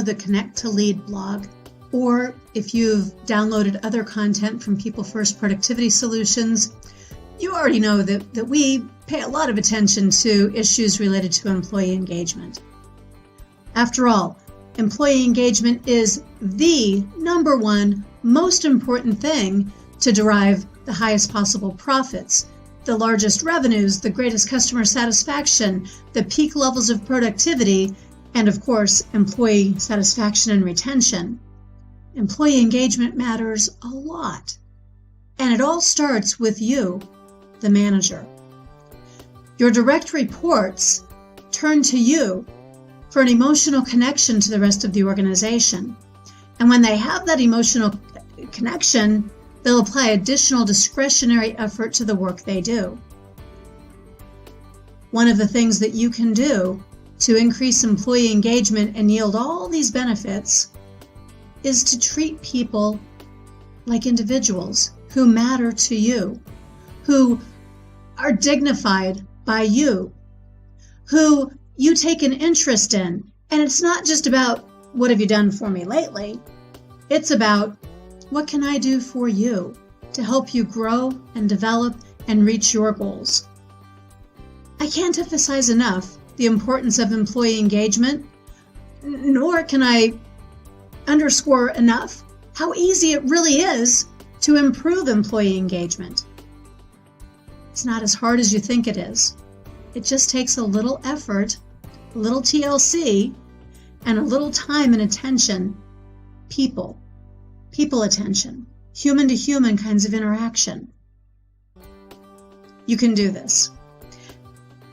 the Connect to Lead blog, or if you've downloaded other content from People First Productivity Solutions, you already know that we pay a lot of attention to issues related to employee engagement. After all, employee engagement is the number one most important thing to derive the highest possible profits, the largest revenues, the greatest customer satisfaction, the peak levels of productivity, and of course, employee satisfaction and retention. Employee engagement matters a lot. And it all starts with you, the manager. Your direct reports turn to you for an emotional connection to the rest of the organization. And when they have that emotional connection, they'll apply additional discretionary effort to the work they do. One of the things that you can do to increase employee engagement and yield all these benefits is to treat people like individuals who matter to you, who are dignified by you, who you take an interest in. And it's not just about, what have you done for me lately? It's about, what can I do for you to help you grow and develop and reach your goals? I can't emphasize enough the importance of employee engagement, nor can I underscore enough how easy it really is to improve employee engagement. It's not as hard as you think it is. It just takes a little effort, a little TLC, and a little time and attention. People attention, human to human kinds of interaction. You can do this.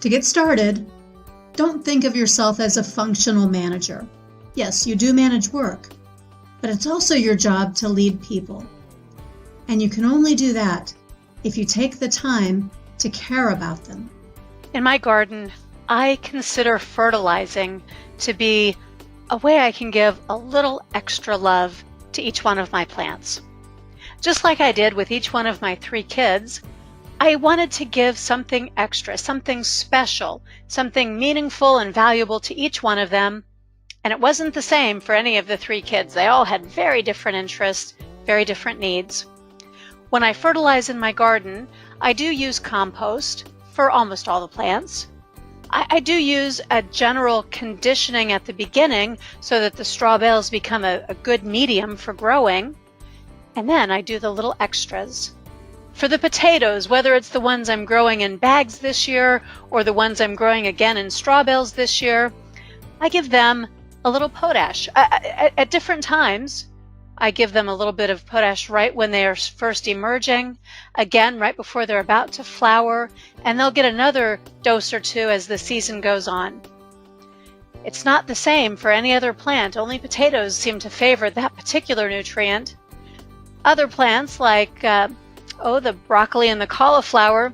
To get started, don't think of yourself as a functional manager. Yes, you do manage work, but it's also your job to lead people. And you can only do that if you take the time to care about them. In my garden, I consider fertilizing to be a way I can give a little extra love to each one of my plants. Just like I did with each one of my 3 kids, I wanted to give something extra, something special, something meaningful and valuable to each one of them. And it wasn't the same for any of the 3 kids. They all had very different interests, very different needs. When I fertilize in my garden, I do use compost for almost all the plants. I do use a general conditioning at the beginning so that the straw bales become a good medium for growing. And then I do the little extras. For the potatoes, whether it's the ones I'm growing in bags this year or the ones I'm growing again in straw bales this year, I give them a little potash. At different times, I give them a little bit of potash right when they are first emerging, again right before they're about to flower, and they'll get another dose or 2 as the season goes on. It's not the same for any other plant. Only potatoes seem to favor that particular nutrient. Other plants like the broccoli and the cauliflower,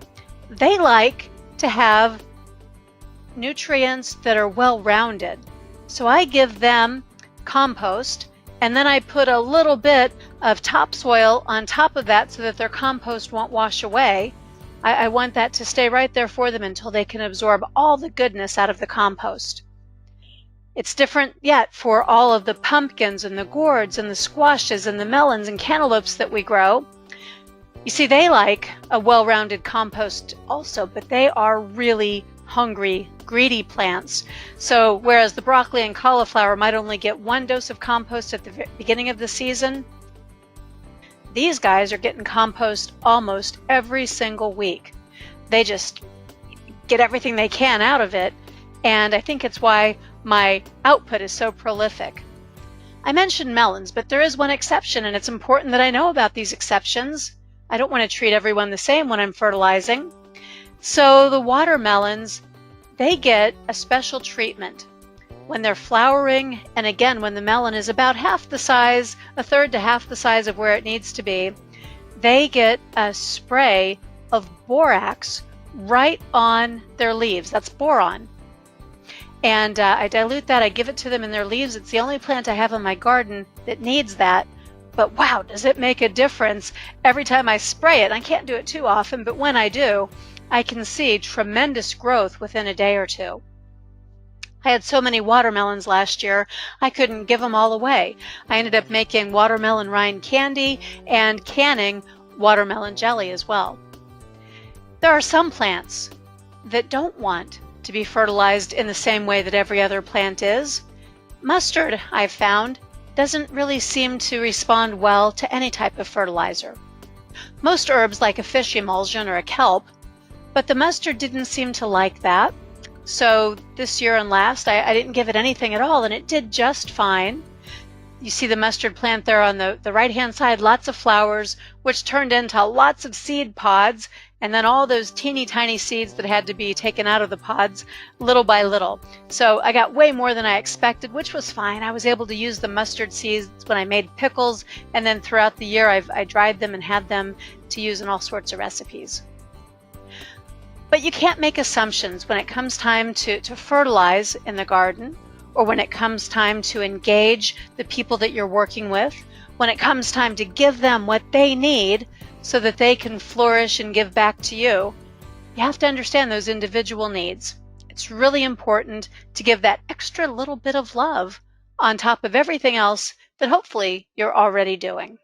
they like to have nutrients that are well-rounded. So I give them compost, and then I put a little bit of topsoil on top of that so that their compost won't wash away. I want that to stay right there for them until they can absorb all the goodness out of the compost. It's different yet for all of the pumpkins and the gourds and the squashes and the melons and cantaloupes that we grow. You see, they like a well-rounded compost also, but they are really hungry, greedy plants. So whereas the broccoli and cauliflower might only get 1 dose of compost at the beginning of the season, these guys are getting compost almost every single week. They just get everything they can out of it, and I think it's why my output is so prolific. I mentioned melons, but there is one exception, and it's important that I know about these exceptions. I don't want to treat everyone the same when I'm fertilizing. So the watermelons, they get a special treatment. When they're flowering, and again, when the melon is about half the size, 1/3 to half the size of where it needs to be, they get a spray of borax right on their leaves. That's boron. And I dilute that, I give it to them in their leaves. It's the only plant I have in my garden that needs that. But wow, does it make a difference every time I spray it. I can't do it too often, but when I do, I can see tremendous growth within a day or 2. I had so many watermelons last year, I couldn't give them all away. I ended up making watermelon rind candy and canning watermelon jelly as well. There are some plants that don't want to be fertilized in the same way that every other plant is. Mustard, I've found, doesn't really seem to respond well to any type of fertilizer. Most herbs like a fish emulsion or a kelp, but the mustard didn't seem to like that. So this year and last, I didn't give it anything at all, and it did just fine. You see the mustard plant there on the right-hand side, lots of flowers, which turned into lots of seed pods, and then all those teeny tiny seeds that had to be taken out of the pods little by little. So I got way more than I expected, which was fine. I was able to use the mustard seeds when I made pickles, and then throughout the year I dried them and had them to use in all sorts of recipes. But you can't make assumptions when it comes time to fertilize in the garden, or when it comes time to engage the people that you're working with, when it comes time to give them what they need so that they can flourish and give back to you. You have to understand those individual needs. It's really important to give that extra little bit of love on top of everything else that hopefully you're already doing.